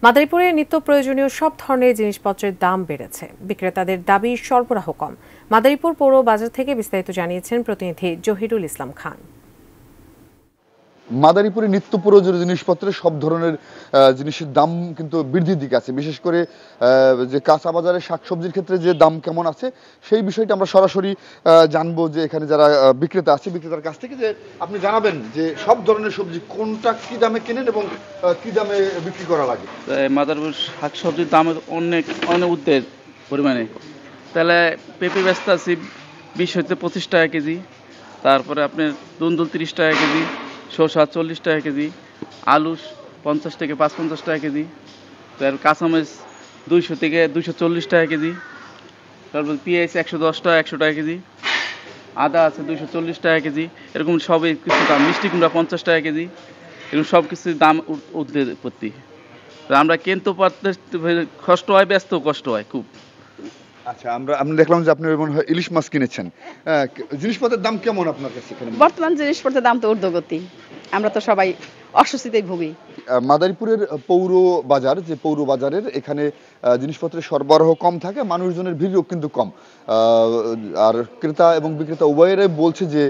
মাদারীপুরে নিত্য প্রয়োজনীয় সব ধরনের জিনিসপত্রের দাম বেড়েছে। বিক্রেতাদের দাবি সরবরাহ কম। মাদারীপুর পৌর বাজার থেকে বিস্তারিত জানিয়েছেন প্রতিনিধি জহিরুল ইসলাম খান। মাদারীপুরে নিত্য প্রয়োজনীয় জিনিসপত্রের সব ধরনের জিনিসের দাম কিন্তু বৃদ্ধির দিকে আছে। বিশেষ করে যে কাঁচা বাজারে শাকসবজির ক্ষেত্রে যে দাম কেমন আছে সেই বিষয়টা আমরা সরাসরি জানবো যে এখানে যারা বিক্রেতা আছে বিক্রেতার কাছ থেকে, যে আপনি জানাবেন যে সব ধরনের সবজি কোনটা কি দামে কেনেন এবং কি দামে বিক্রি করা লাগে। মাদারীপুর শাকসবজির দাম অনেক অনেক ঊর্ধ্বের পরিমাণে। তাহলে পেঁপে ব্যস্ত আছি 20 হইতে 25 টাকা কেজি, তারপরে আপনার দুন্দুল 30 টাকা কেজি, শসা 40 টাকা কেজি, আলু 50 থেকে 55 টাকা কেজি, তার কাঁচামরিচ 200 থেকে 240 টাকা কেজি, তারপর পেঁয়াজ 110 টাকা 100 টাকা কেজি, আদা আছে 240 টাকা কেজি। এরকম সবই কিছু দাম। মিষ্টি কুমড়া 50 টাকা কেজি। এরকম সব কিছুর দাম ঊর্ধ্বে প্রতি। আমরা কিন্তু কষ্ট হয়, ব্যস্ত কষ্ট হয় খুব। আচ্ছা, আমরা দেখলাম যে আপনি মনে হয় ইলিশ মাছ কিনেছেন। জিনিসপত্রের দাম কেমন আপনার কাছে এখানে? বর্তমান জিনিসপত্রের দাম তো ঊর্ধ্বগতি, আমরা তো সবাই অস্বস্তিতেই ভুগি। মাদারীপুরের পৌর বাজার, যে পৌর বাজারের এখানে জিনিসপত্রের সরবরাহ কম থাকে, মানুষজনের ভিড়ও কিন্তু কম। আর ক্রেতা এবং বিক্রেতা উভয়েরাই বলছে যে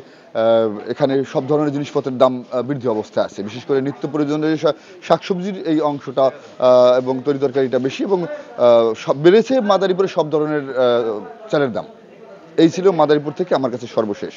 এখানে সব ধরনের জিনিসপত্রের দাম বৃদ্ধি অবস্থায় আছে। বিশেষ করে নিত্য প্রয়োজনীয় শাকসবজির এই অংশটা এবং তরিতরকারিটা বেশি, এবং সব বেড়েছে মাদারীপুরে সব ধরনের চালের দাম। এই ছিল মাদারীপুর থেকে আমার কাছে সর্বশেষ।